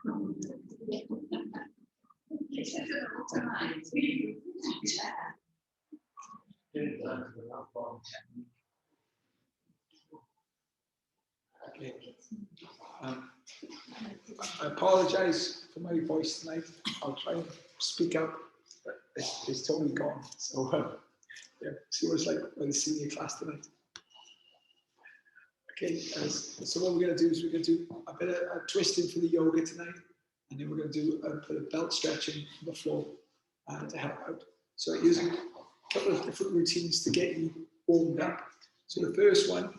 Okay. I apologize for my voice tonight. I'll try and speak up, but it's totally gone. So, yeah, see what it's like with the senior class tonight. Okay, so what we're going to do is we're going to do a bit of twisting for the yoga tonight, and then we're going to do a bit of belt stretching on the floor to help out. So using a couple of different routines to get you warmed up. So the first one,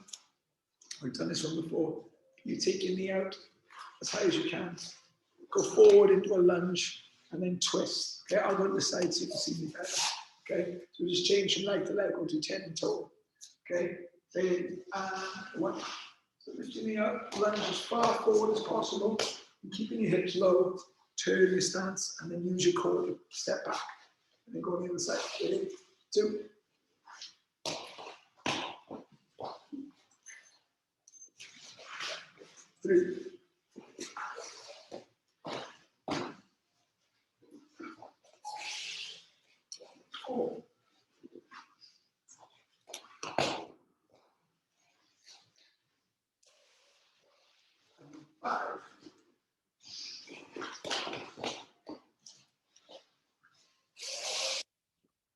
we've done this one before. You take your knee out as high as you can, go forward into a lunge, and then twist. Okay, I'll go to the side so you can see me better. Okay, so we just change from leg to leg, go to 10 in total. Okay, then one. So lift your knee up, lunge as far forward as possible, and keeping your hips low, turn your stance, and then use your core to step back. And then go on the other side. Ready? 2. 3. 4. 5.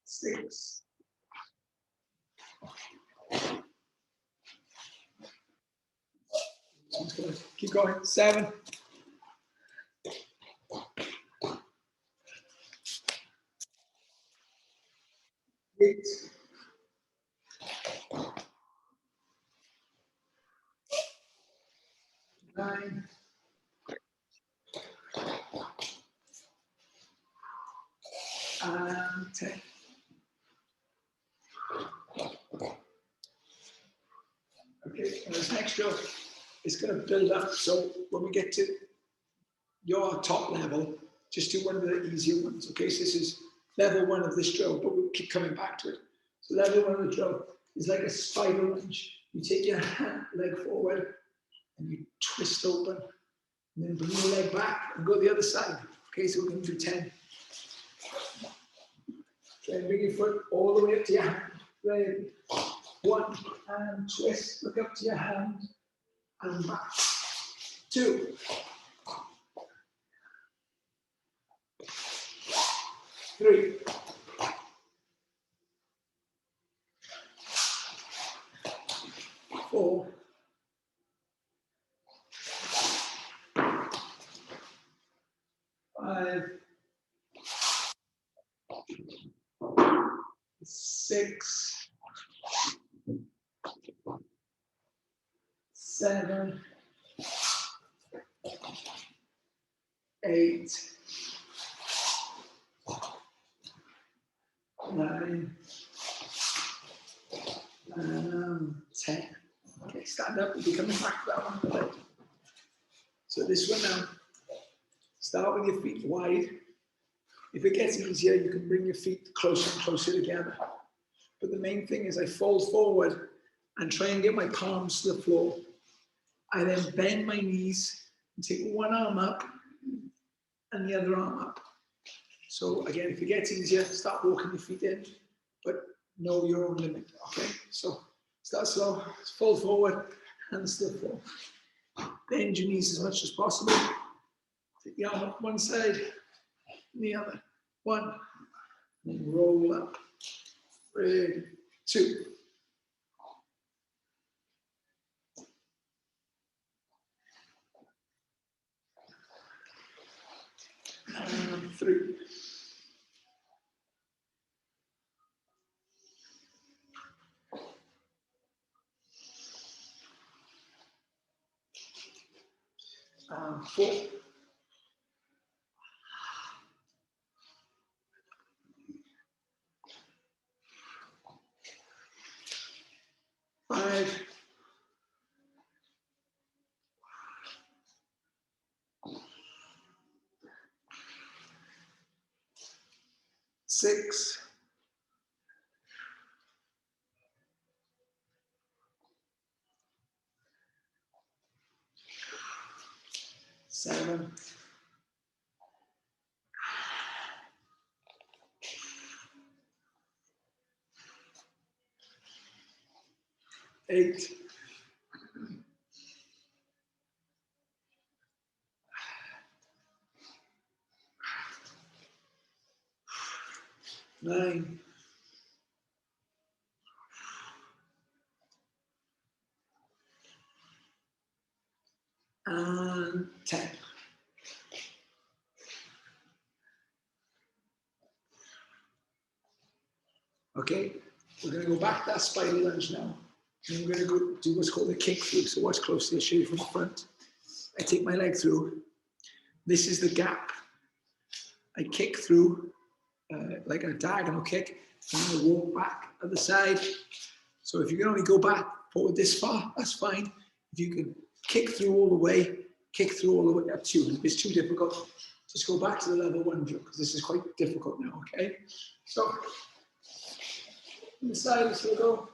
6. 'Keep going. 7. 8. 9. And 10. Okay, and this next drill is going to build up. So when we get to your top level, just do one of the easier ones. Okay, so this is level 1 of this drill, but we'll keep coming back to it. So level 1 of the drill is like a spider lunge. You take your leg forward and you twist open, and then bring your leg back and go the other side. Okay, so we're going to do 10. Try and bring your foot all the way up to your hand. Ready? 1, and twist, look up to your hand, and back. 2. 3. 4. 5. 6. 7. 8. 9. And 10. Okay, stand up. We'll be coming back to that one in a minute. So this one now, start with your feet wide. If it gets easier, you can bring your feet closer and closer together. But the main thing is I fold forward and try and get my palms to the floor. I then bend my knees and take one arm up and the other arm up. So again, if it gets easier, start walking your feet in, but know your own limit, okay? So start slow, fold forward, hands to the floor. Bend your knees as much as possible. Take the arm up one side and the other. 1, and roll up. Ready, 2. And 3. 4. 5. 6. 7. 8, 9, and 10. Okay, we're going to go back to that spider lunge now. And we're going to go do what's called a kick through. So watch closely, I'll show you from the front. I take my leg through. This is the gap. I kick through like a diagonal kick, and I walk back at the side. So if you can only go back forward this far, that's fine. If you can kick through all the way, kick through all the way up to you. If it's too difficult, just go back to the level 1 drill, because this is quite difficult now, okay? So, on the side, let's go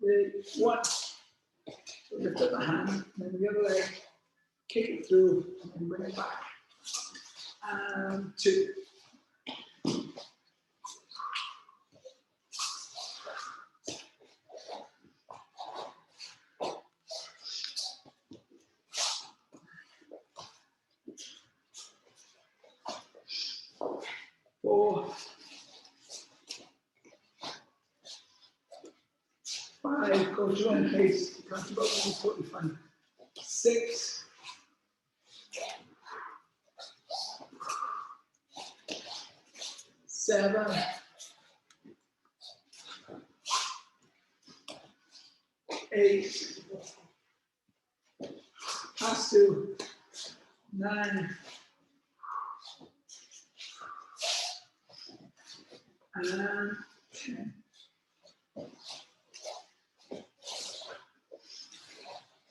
with 1. So lift up the hand, and then the other leg, kick it through, and then bring it back. And 2. 4, 5, go to your own pace, you can't keep up, it's totally fine. 6, 7, 8, has to, 9, and 10.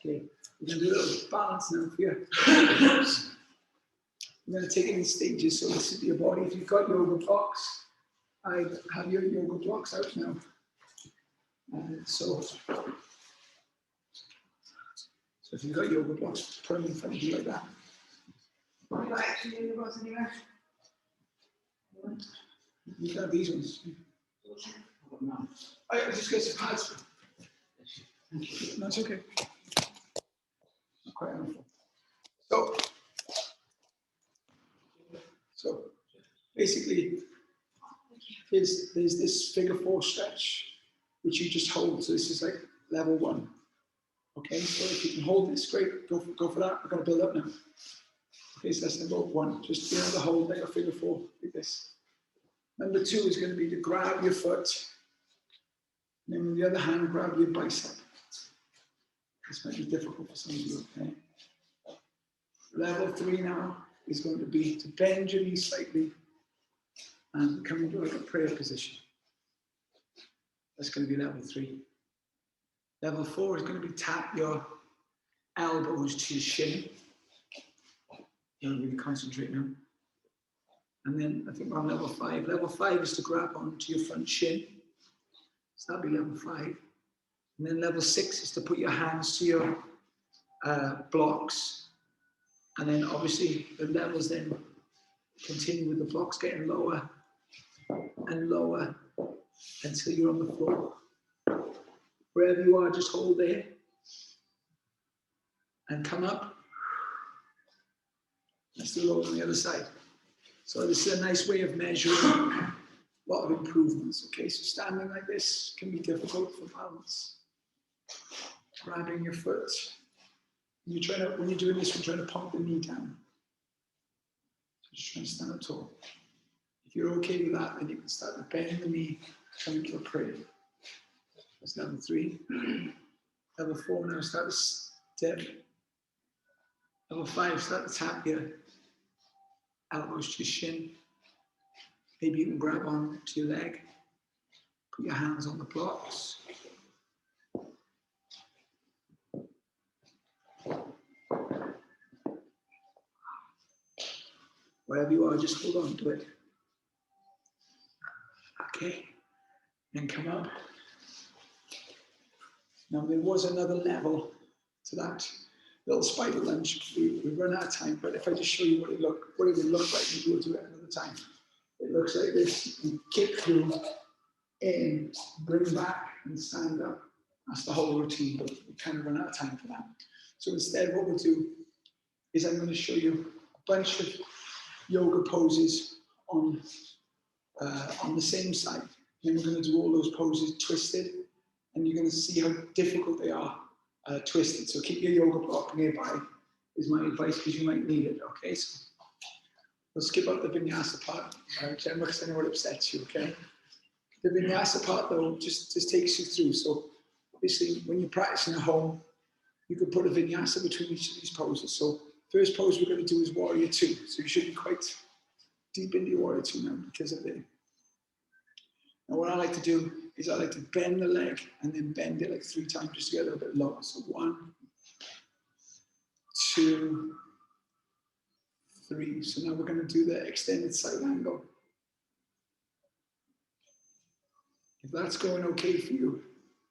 Okay, we're going to do a little balance now for you. We're going to take it in stages. So this is your body. If you've got yoga blocks, I have your yoga blocks out now. So if you've got yoga blocks, put them in front of you like that. You can have these ones. I just got some pads. No, it's okay. Not quite enough. So basically, there's this figure 4 stretch, which you just hold. So this is like level 1. Okay, so if you can hold this, great. Go for that. We're going to build up now. Okay, so that's level 1. Just be able to hold like a figure 4, like this. Number 2 is going to be to grab your foot, and then with the other hand, grab your bicep. This might be difficult for some of you, okay? Level 3 now is going to be to bend your knees slightly and come into like a prayer position. That's going to be level 3. Level 4 is going to be tap your elbows to your shin. You know, really concentrate now. And then I think we're on level 5. Level 5 is to grab onto your front shin. So that'll be level 5. And then level 6 is to put your hands to your blocks. And then obviously the levels then continue with the blocks getting lower and lower until you're on the floor. Wherever you are, just hold there and come up. Let's do it on the other side. So this is a nice way of measuring a lot of improvements. Okay, so standing like this can be difficult for balance. Grabbing your foot. You're trying to, when you're doing this, you're trying to pump the knee down. So just trying to stand up tall. If you're okay with that, then you can start to bend the knee, come into a prayer. That's level 3. Level 4, now start to step. Level 5, start to tap your elbows to your shin. Maybe you can grab on to your leg. Put your hands on the blocks. Wherever you are, just hold on to it. Okay, and come up. Now there was another level to that little spider lunge. We run out of time, but if I just show you what it would look like, maybe we'll do it another time. It looks like this. You kick through, in, bring back, and stand up, That's the whole routine, but we kind of run out of time for that. So instead, what we'll do is I'm going to show you a bunch of yoga poses on the same side. Then we're going to do all those poses twisted, and you're going to see how difficult they are twisted. So keep your yoga block nearby, is my advice, because you might need it, okay? So we'll skip out the vinyasa part, Gemma, because I know it upsets you, okay? The vinyasa part, though, just takes you through. So obviously, when you're practicing at home, you could put a vinyasa between each of these poses. So first pose we're going to do is warrior two. So you should be quite deep into your warrior two now because of it. Now what I like to do is I like to bend the leg and then bend it like 3 times just to get a little bit lower. So 1, 2, 3. So now we're going to do the extended side angle. If that's going okay for you,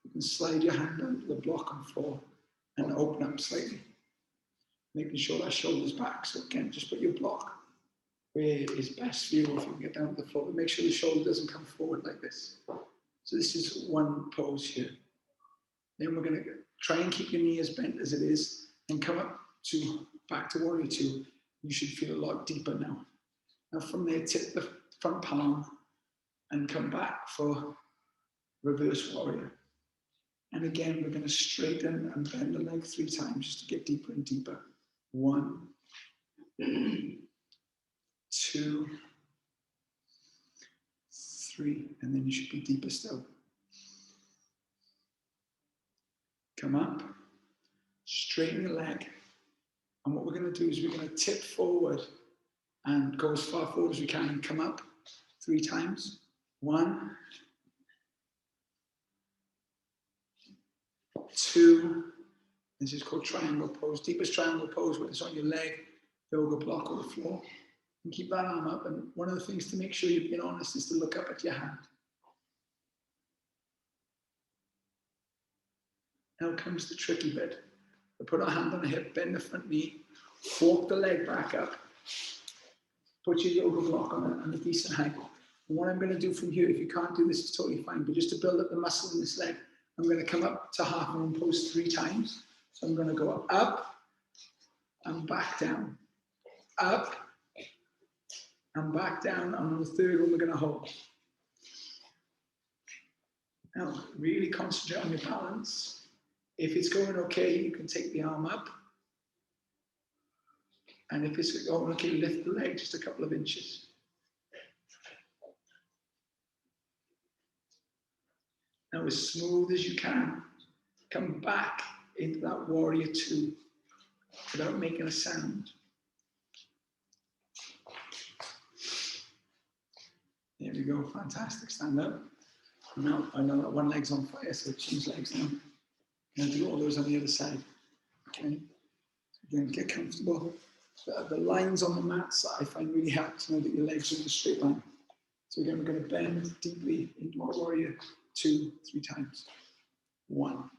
you can slide your hand under the block on the floor and open up slightly, making sure that shoulder's back. So again, just put your block where is best for you. If you can get down to the floor, but make sure the shoulder doesn't come forward like this. So this is one pose here. Then we're going to try and keep your knee as bent as it is and come up to back to warrior two. You should feel a lot deeper now. Now from there, tip the front palm and come back for reverse warrior. And again, we're going to straighten and bend the leg 3 times just to get deeper and deeper. 1, 2, 3, and then you should be deeper still. Come up, straighten the leg, and what we're going to do is we're going to tip forward and go as far forward as we can and come up 3 times. 1, 2, this is called triangle pose, deepest triangle pose, whether it's on your leg, yoga block, or the floor. And keep that arm up, and one of the things to make sure you're being honest is to look up at your hand. Now comes the tricky bit. We put our hand on the hip, bend the front knee, walk the leg back up, put your yoga block on a decent height. And what I'm going to do from here, if you can't do this, it's totally fine, but just to build up the muscle in this leg, I'm going to come up to half moon pose 3 times. So I'm going to go up and back down, up and back down, and on the third one we're going to hold. Now, really concentrate on your balance. If it's going okay, you can take the arm up. And if it's going okay, lift the leg just a couple of inches. Now, as smooth as you can, come back into that warrior two without making a sound. There we go, fantastic, stand up. Now, I know that one leg's on fire, so change legs now. And do all those on the other side. Okay, again, get comfortable. The lines on the mats I find really help to know that your legs are in a straight line. So again, we're going to bend deeply into our warrior 2, 3 times. 1,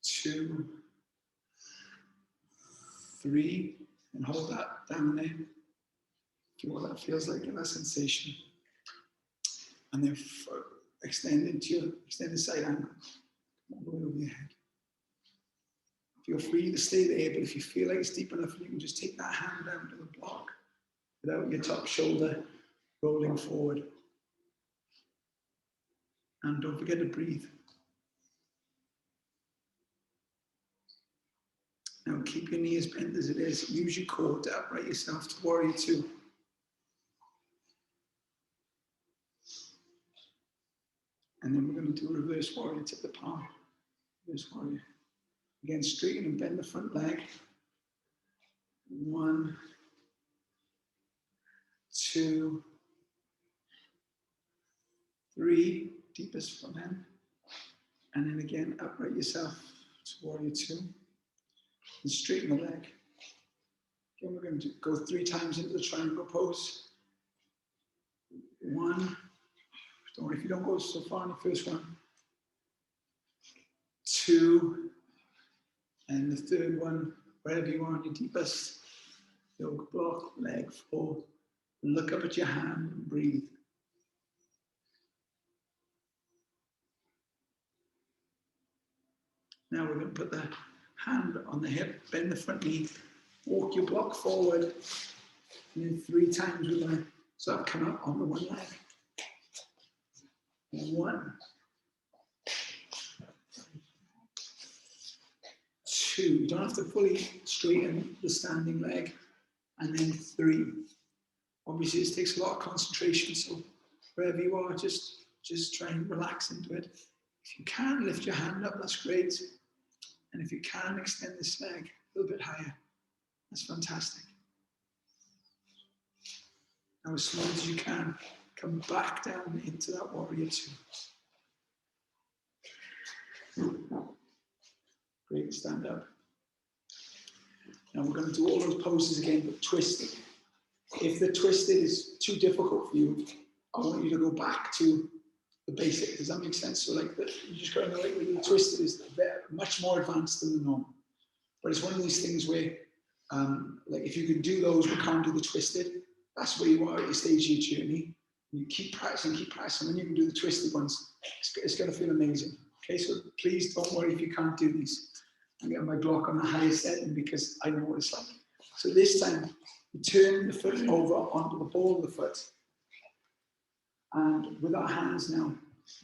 2, 3, and hold that down there. Feel what that feels like, get that sensation. And then extend into your extended side angle, all the way over your head. Feel free to stay there, but if you feel like it's deep enough, you can just take that hand down to the block without your top shoulder rolling forward. And don't forget to breathe. Now keep your knees bent as it is. Use your core to upright yourself to warrior two. And then we're going to do a reverse warrior, tip the palm. Reverse warrior. Again, straighten and bend the front leg. 1, 2, 3, deepest from end. And then again, upright yourself to warrior two. And straighten the leg. Again, we're going to go 3 times into the triangle pose. 1, don't worry if you don't go so far in the first one. 2, and the third one, wherever you are on your deepest yoga block, leg, floor. Look up at your hand and breathe. Now we're going to put the hand on the hip, bend the front knee, walk your block forward, and then 3 times we're going to sort of come up on the one leg. 1, 2. You don't have to fully straighten the standing leg. And then 3. Obviously, this takes a lot of concentration, so wherever you are, just try and relax into it. If you can, lift your hand up, that's great. And if you can, extend this leg a little bit higher. That's fantastic. Now, as small as you can, come back down into that warrior 2. Great, stand up. Now we're going to do all those poses again, but twisted. If the twisted is too difficult for you, I want you to go back to the basic. Does that make sense? So like you just got to know like when the twisted is much more advanced than the normal. But it's one of these things where like if you can do those but can't do the twisted, that's where you are at your stage of your journey. You keep practicing, when you can do the twisted ones, it's going to feel amazing. Okay, so please don't worry if you can't do these. I'm getting my block on the highest setting because I know what it's like. So this time, you turn the foot over onto the ball of the foot. And with our hands now,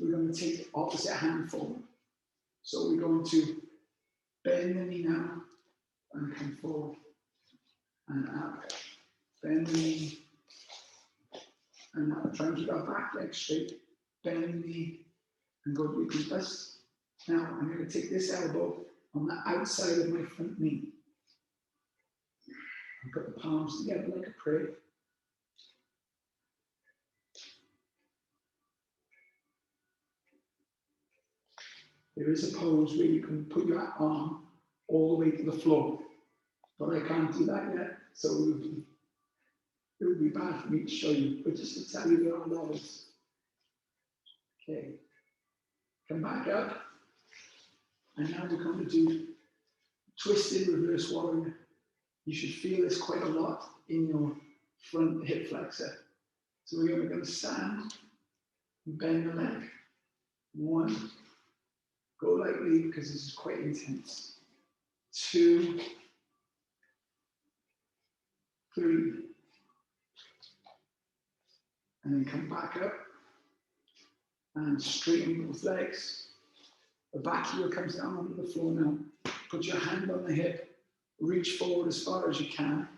we're going to take the opposite hand forward. So we're going to bend the knee now and come forward and up. Bend the knee and now try and keep our back leg straight. Bend the knee and go to your deepest. Now I'm going to take this elbow on the outside of my front knee and put the palms together like a prayer. There is a pose where you can put your arm all the way to the floor, but I can't do that yet, so it would be bad for me to show you, but just to tell you there are levels. Okay, come back up, and now we're going to do twisted reverse warrior. You should feel this quite a lot in your front hip flexor. So we're going to stand and bend the leg. 1, go lightly because this is quite intense. 2, 3, and then come back up and straighten both legs. The back heel comes down onto the floor now. Put your hand on the hip, reach forward as far as you can,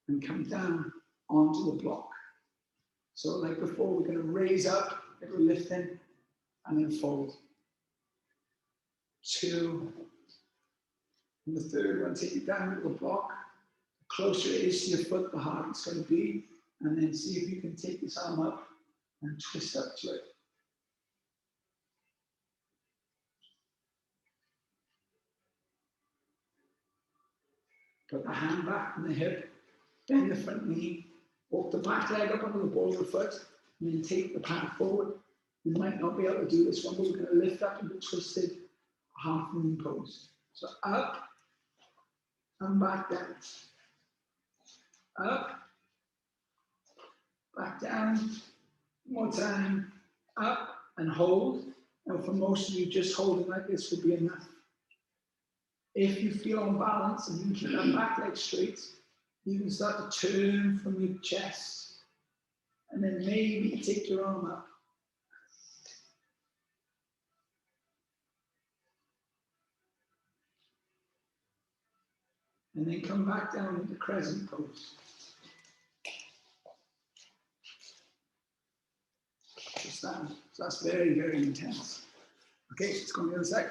and come down onto the block. So like before, we're going to raise up, little lifting, and then fold. 2, and the third one, take it down to the block. The closer it is to your foot, the harder it's going to be. And then see if you can take this arm up and twist up to it. Put the hand back on the hip, bend the front knee, walk the back leg up onto the ball of the foot, and then take the pad forward. You might not be able to do this one, but we're going to lift up into twisted half moon pose. So up and back down. Up, back down, one more time, up and hold. Now for most of you, just holding like this would be enough. If you feel unbalanced and you can keep that back leg straight, you can start to turn from your chest and then maybe take your arm up. And then come back down into crescent pose. Just that. So that's very, very intense. Okay, let's go on the other side.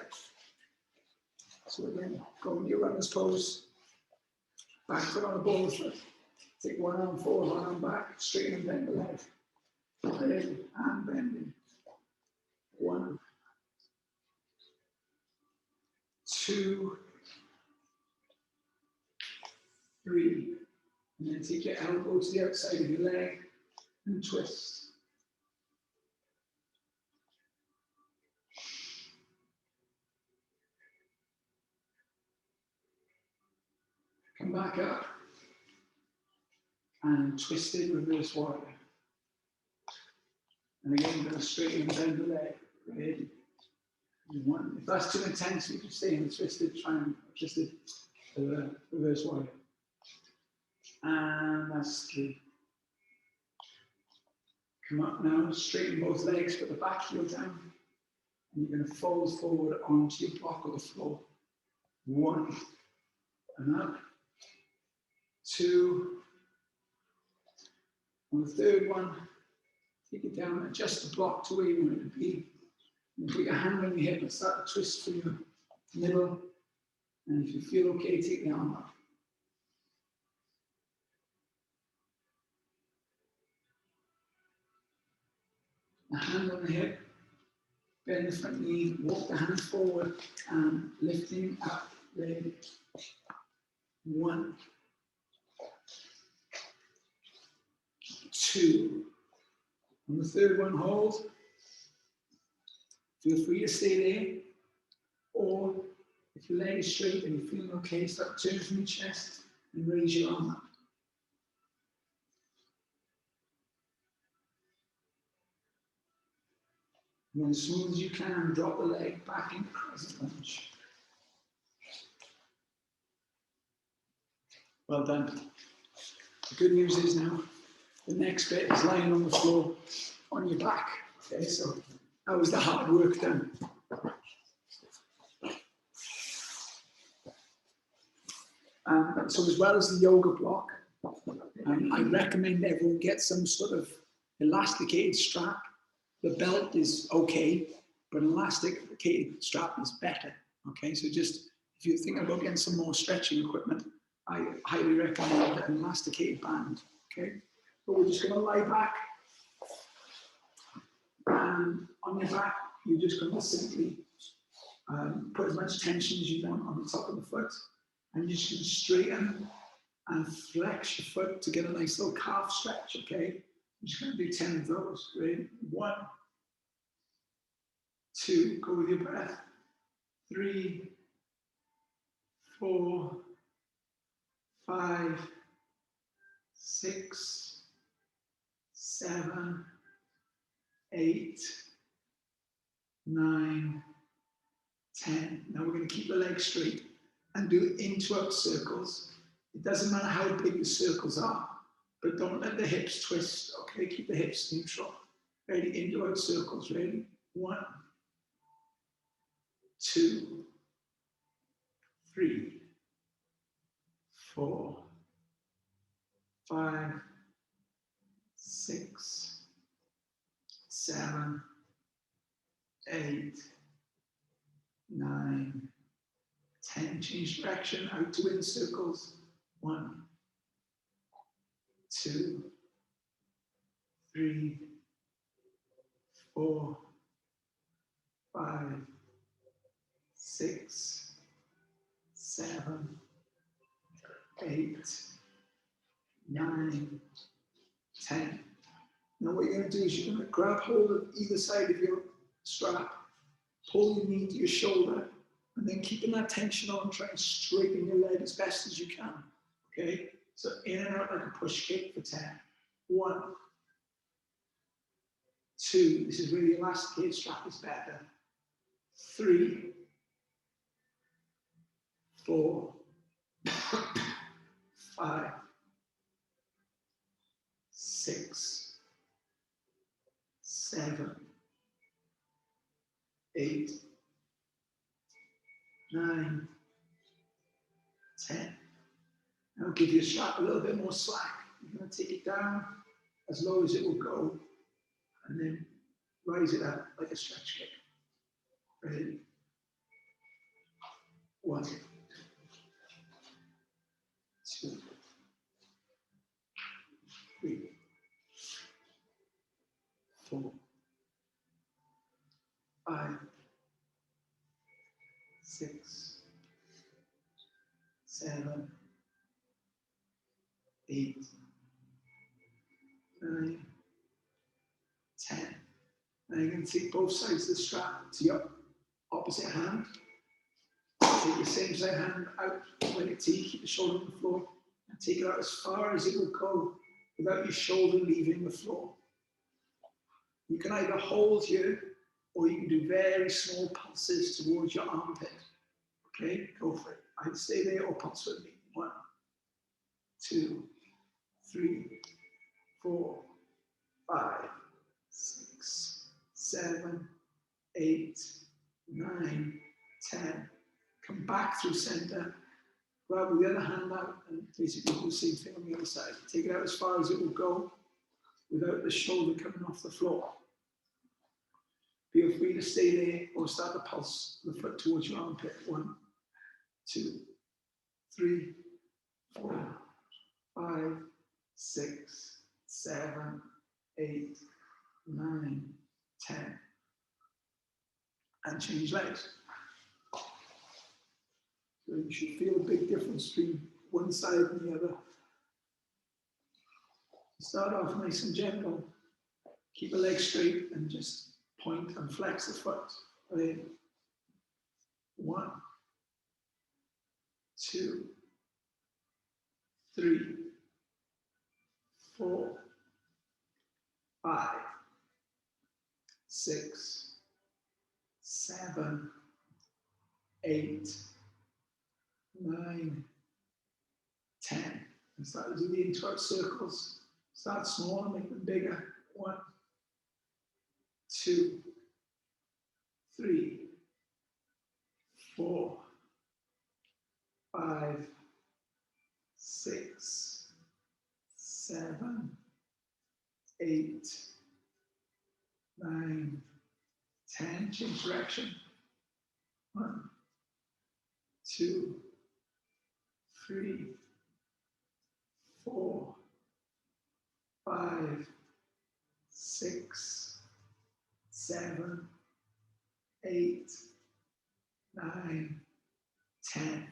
So again, go into your runner's pose. Back foot on the ball of the foot. Take one arm forward, one arm back, straighten and bend the leg. Bend and bending. 1, 2, 3. And then take your elbow to the outside of your leg and twist. Come back up and twisted reverse warrior. And again, we're going to straighten and bend the leg. Ready? 1. If that's too intense, you can stay in the twisted triangle, twisted reverse warrior. And that's 3. Come up now, straighten both legs, put the back heel down. And you're going to fold forward onto your block or the floor. 1. And up. 2. On the third one, take it down, adjust the block to where you want it to be. And put your hand on your hip and start to twist for your middle. And if you feel okay, take the arm up. The hand on the hip, bend the front knee, walk the hand forward, and lifting up, ready. 1. 2. On the third one, hold. Feel free to stay there. Or if your leg is straight and you're feeling okay, start turning from your chest and raise your arm up. And then as smooth as you can, drop the leg back into crescent lunge. Well done. The good news is now, the next bit is lying on the floor on your back. Okay, so that was the hard work done. So as well as the yoga block, I recommend everyone get some sort of elasticated strap. The belt is okay, but an elasticated strap is better. Okay, so just if you're thinking about getting some more stretching equipment, I highly recommend an elasticated band. Okay, but we're just going to lie back, and on your back, you're just going to simply put as much tension as you want on the top of the foot, and you're just going to straighten and flex your foot to get a nice little calf stretch. Okay, I'm just going to do 10 of those. Ready? 1, 2, go with your breath. 3, 4, 5, 6, 7, 8, 9, 10. Now we're going to keep the legs straight and do into-out circles. It doesn't matter how big the circles are, but don't let the hips twist. Okay, keep the hips neutral. Ready? Into-out circles. Ready? 1, 2, 3, 4, 5, 6, 7, 8, 9, 10. Change direction, out to in circles. 1, 2, 3, 4, 5, 6, 7, 8, 9, 10. Now what you're going to do is you're going to grab hold of either side of your strap, pull your knee to your shoulder, and then keeping that tension on, try and straighten your leg as best as you can. Okay? So in and out like a push kick for 10. 1, 2, this is where the elasticated strap is better. 3, 4, 5, 6, 7, 8, 9, 10. Now give your strap a little bit more slack. You're going to take it down as low as it will go, and then rise it up like a stretch kick. Ready? 1, 2, 3, 4, 5, 6, 7, 8, 9, 10. Now you're going to take both sides of the strap to your opposite hand. Take your same side hand out like a T, keep the shoulder on the floor, and take it out as far as it will go without your shoulder leaving the floor. You can either hold here or you can do very small pulses towards your armpit. Okay, go for it. I'd stay there or pulse with me. 1, 2, 3, 4, 5, 6, 7, 8, 9, 10. Come back through center. Grab the other hand out and basically do the same thing on the other side. Take it out as far as it will go without the shoulder coming off the floor. Feel free to stay there or start the pulse, the foot towards your armpit. 1, 2, 3, 4, 5, 6, 7, 8, 9, 10. And change legs. So you should feel a big difference between one side and the other. Start off nice and gentle. Keep the leg straight and just point and flex the foot. Ready? 1, 2, 3, 4, 5, 6, 7, 8, 9, 10. And start to do the inward circles. Start small and make them bigger. 1, 2, 3, 4, 5, 6, 7, 8, 9, 10. Change direction. 1, 2, 3, 4, 5, 6, 7, 8, 9, 10.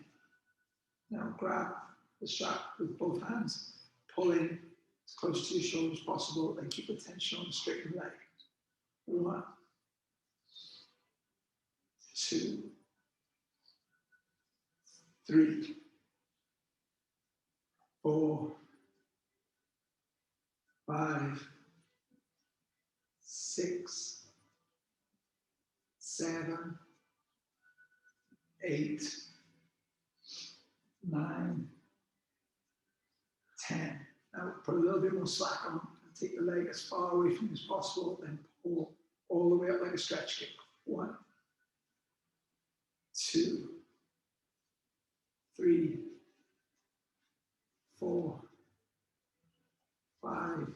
Now grab the strap with both hands, pull in as close to your shoulder as possible, and keep the tension on the straightened leg. 1, 2, 3, 4, 5, 6, 7, 8, 9, 10. Now put a little bit more slack on and take the leg as far away from you as possible, then pull all the way up like a stretch kick. 1, 2, 3, 4, 5,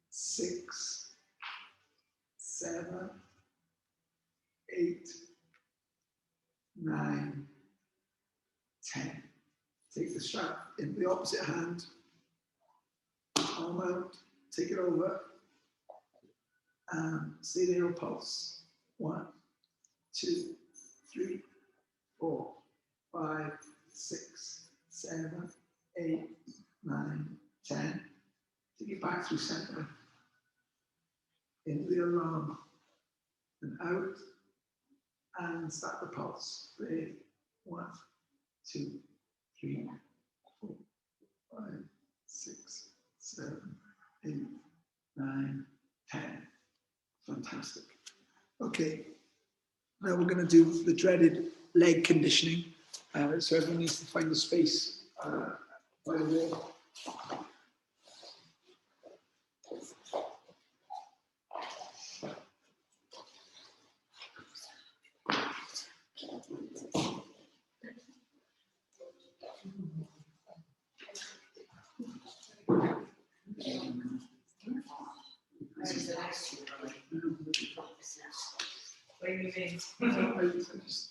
6, 7, 8, 9, 10. Take the strap in the opposite hand, arm out, take it over, and stay there or pulse. 1, 2, 3, 4, 5, 6, 7, 8, 9, 10. Take it back through center, into the other arm, and out, and start the pulse. Ready? 1, 2, 3, 4, 5, 6, 7, 8, 9, 10. Fantastic. Okay, now we're going to do the dreaded leg conditioning. So everyone needs to find a space by the wall.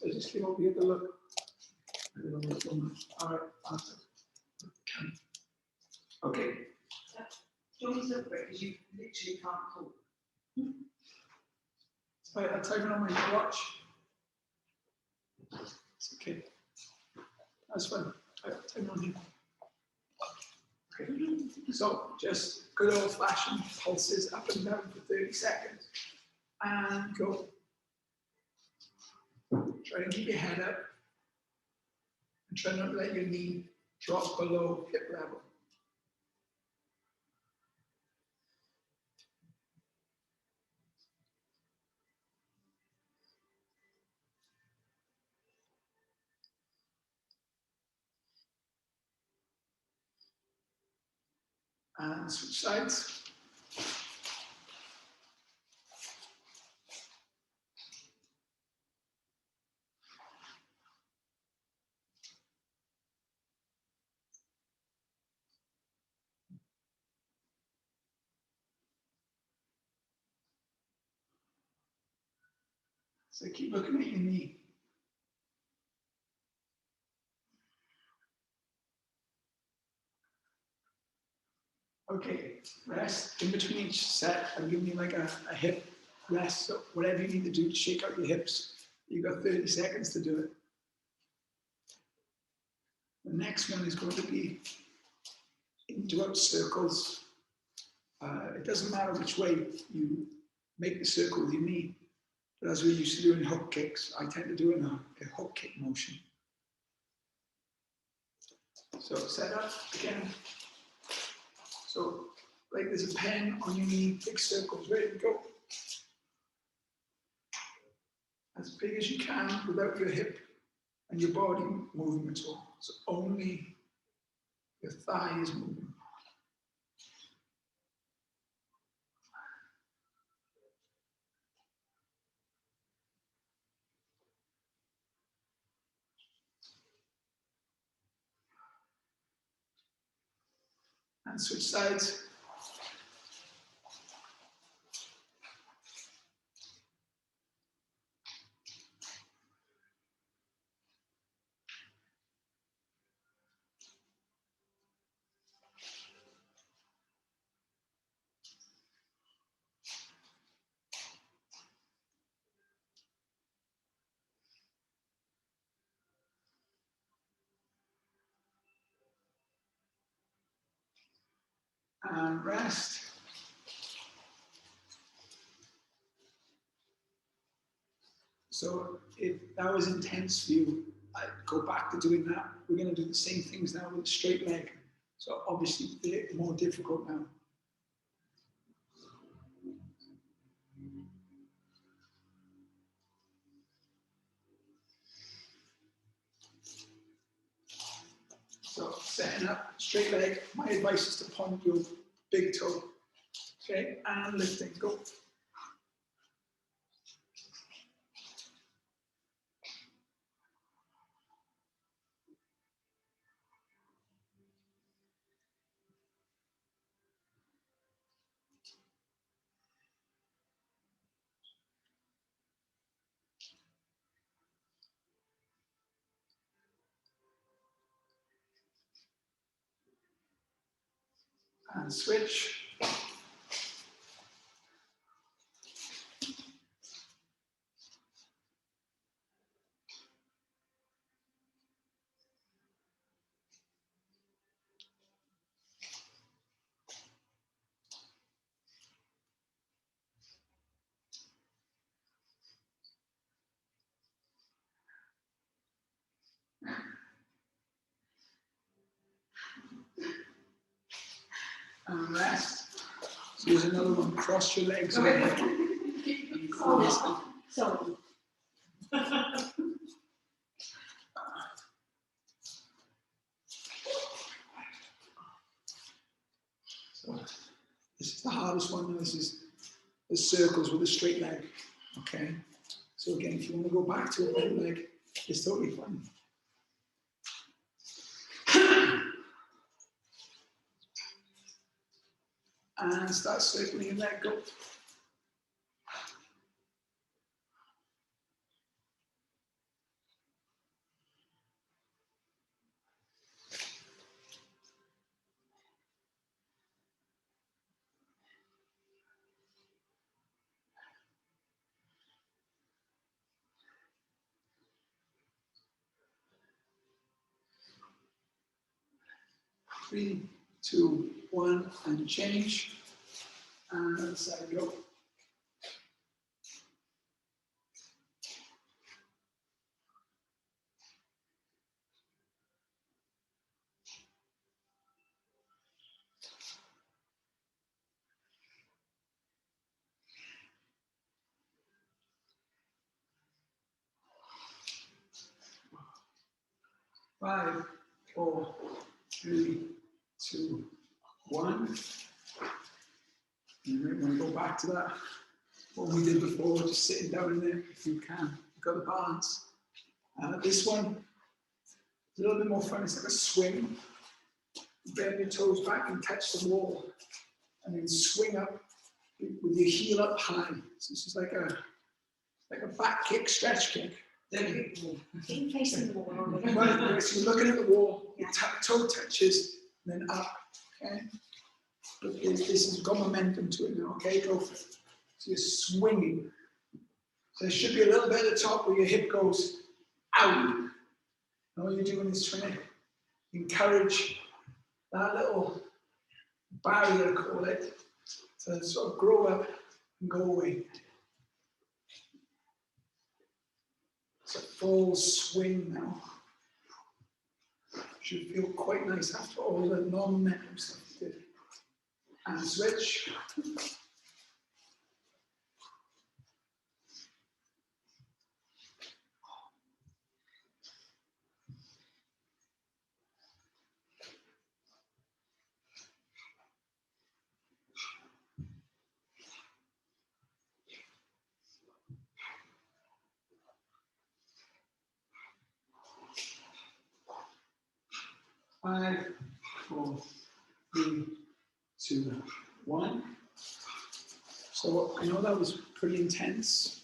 I just came over here to look. All right. Okay. Don't look for it because you literally can't talk. Right, I'll take it on my watch. It's okay. That's fine. I'll take it on you. Okay. So just good old fashioned pulses up and down for 30 seconds. And go. Try and keep your head up. And try not to let your knee drop below hip level. And switch sides. So keep looking at your knee. Okay, rest in between each set. I'm giving you like a hip rest. So whatever you need to do to shake out your hips, you've got 30 seconds to do it. The next one is going to be into circles. It doesn't matter which way you make the circle with your knee, but as we're used to doing hook kicks, I tend to do in a hook kick motion. So set up again. So like there's a pen on your knee, big circles, ready to go. As big as you can without your hip and your body moving at all. So only your thigh is moving. And switch sides. And rest. So if that was intense for you, I'd go back to doing that. We're going to do the same things now with a straight leg. So obviously they're more difficult now. So setting up, straight leg. My advice is to point your big toe. Okay, and lifting, go. And switch. And rest. So here's another one, cross your legs. Sorry. So this is the hardest one. This is the circles with a straight leg. Okay. So again, if you want to go back to a bent leg, it's totally fine. And start circling your leg, go. Three, two, one, and change. And other side, go. Five, four, three, two, 1. You might want to go back to that. What we did before, just sitting down in there if you can. You've got the balance. This one is a little bit more fun. It's like a swing. You bend your toes back and touch the wall, and then swing up with your heel up high. So this is like a back kick, stretch kick. Keep facing the wall. Right, so you're looking at the wall, your toe touches, and then up. Okay. But this has got momentum to it now. Okay, go for it. So you're swinging. So there should be a little bit at the top where your hip goes out. And all you're doing is trying to encourage that little barrier, I call it, to sort of grow up and go away. It's a full swing now. Should feel quite nice after all the non-momentum stuff you did. And switch. Five, 4, 3, 2, 1. So I know that was pretty intense.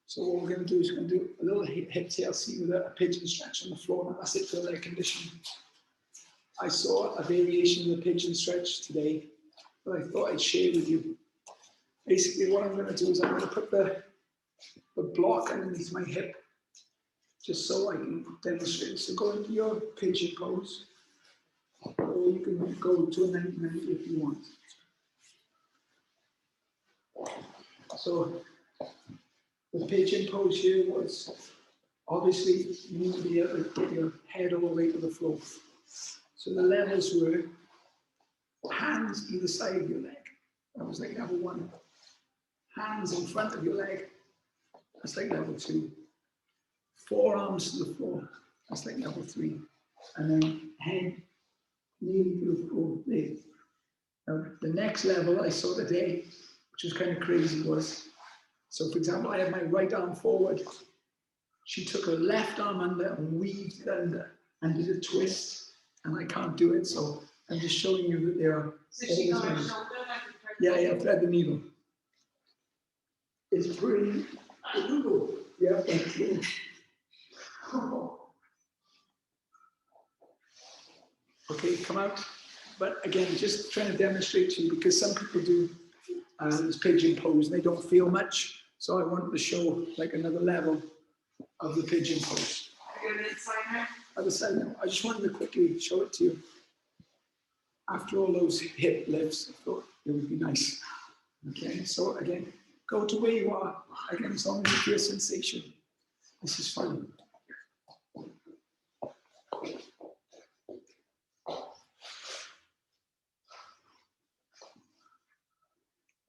So what we're going to do is we're going to do a little hip TLC with a pigeon stretch on the floor. Now that's it for leg conditioning. I saw a variation of the pigeon stretch today that I thought I'd share with you. Basically what I'm going to do is I'm going to put the block underneath my hip just so I can demonstrate. So go into your pigeon pose, or you can go to a 90-90 if you want. So the pigeon pose here was, obviously you need to be able to get your head all the way to the floor. So the levels were hands either side of your leg. That was like level 1. Hands in front of your leg. That's like level 2. Forearms to the floor. That's like level 3. And then head nearly to the floor. There. Now, the next level I saw today, which was kind of crazy, was, so for example, I had my right arm forward. She took her left arm under and weaved it under and did a twist. And I can't do it, so I'm just showing you that there are. So she got her shoulder like Yeah, thread the needle. It's pretty. Yeah, thank you. Okay, come out. But again, just trying to demonstrate to you, because some people do this pigeon pose and they don't feel much. So I wanted to show like another level of the pigeon pose. Are you going inside now? Other side now. I just wanted to quickly show it to you. After all those hip lifts, I thought it would be nice. Okay, so again, go to where you are. Again, as long as you feel sensation. This is fun.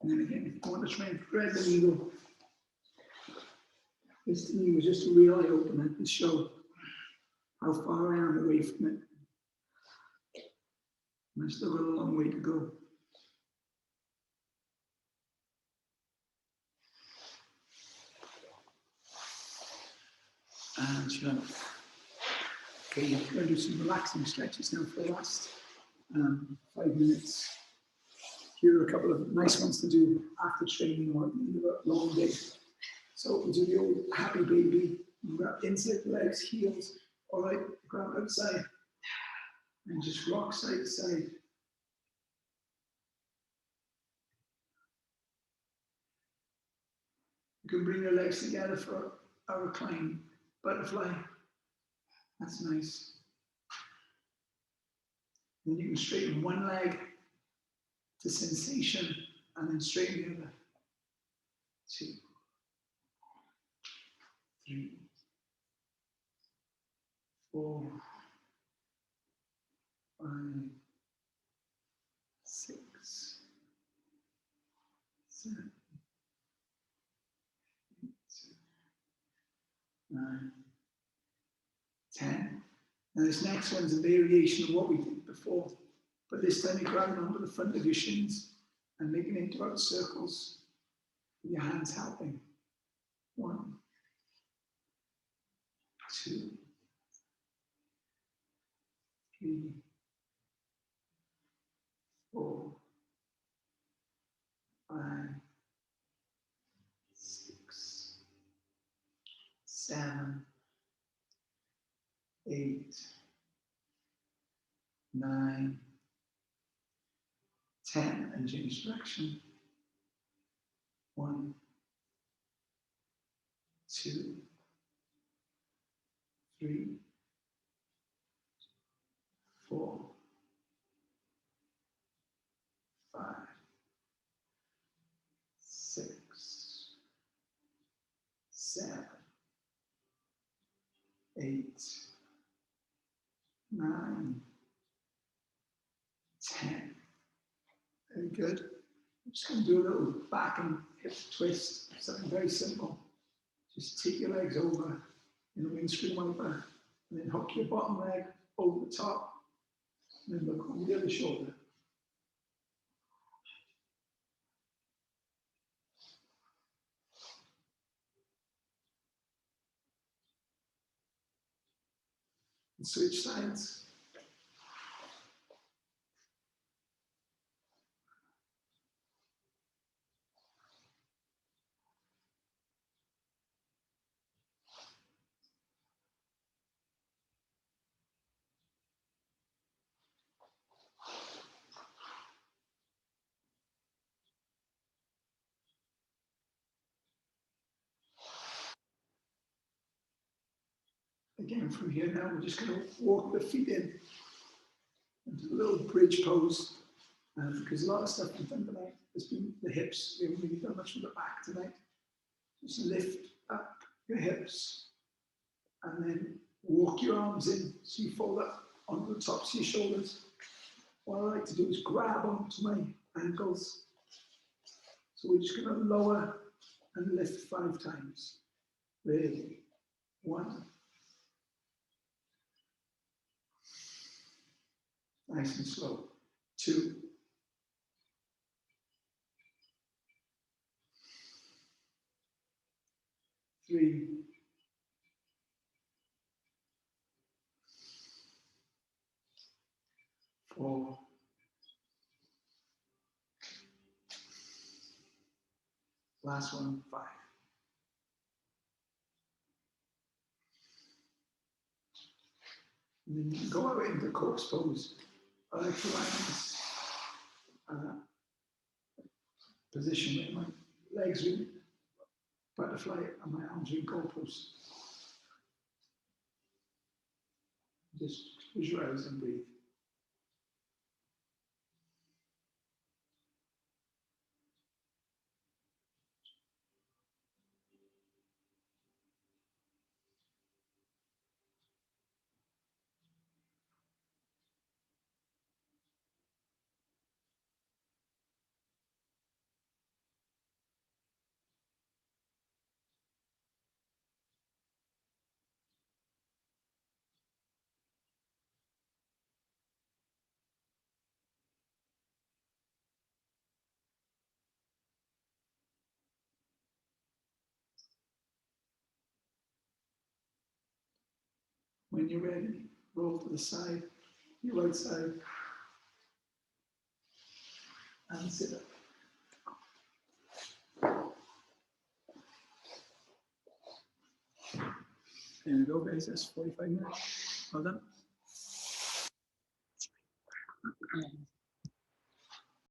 And then again, if you want to try and thread the needle, this to me was just a real eye opener to show how far I am away from it. And I've still got a long way to go. And shut up. Okay, you're going to do some relaxing stretches now for the last 5 minutes. Here are a couple of nice ones to do after training or a long day. So we'll do the old happy baby. You grab inside the legs, heels, all right, grab outside. And just rock side to side. You can bring your legs together for a recline. Butterfly. That's nice. Then you can straighten one leg to sensation and then straighten the other. 2, 3, 4, 5, 6, 7, 8, 9, 10. Now this next one's a variation of what we did before. But this time you're grabbing onto the front of your shins and making it into out circles with your hands helping. 1, 2, 3, 4, 5, 6, 7, 8, 9, 10, and change direction. 1, 2, 3, 4, 5, 6, 7, 8, 9, 10. Very good. I'm just going to do a little back and hip twist, something very simple. Just take your legs over in a windscreen wiper and then hook your bottom leg over the top and then look over the other shoulder. And switch sides. Again, from here now, we're just going to walk the feet in and do a little bridge pose. Because a lot of stuff we've done tonight has been the hips. We haven't really done much from the back tonight. Just lift up your hips and then walk your arms in so you fold up onto the tops of your shoulders. What I like to do is grab onto my ankles. So we're just going to lower and lift 5 times. Ready? 1. Nice and slow. 2. 3. 4. 5. And then you can go out into corpse pose. I like to lie in this position where my legs are in butterfly and my arms are in goalpost. Just close your eyes and breathe. When you're ready, roll to the side, your right side, and sit up. There we go, guys. That's 45 minutes. Well done.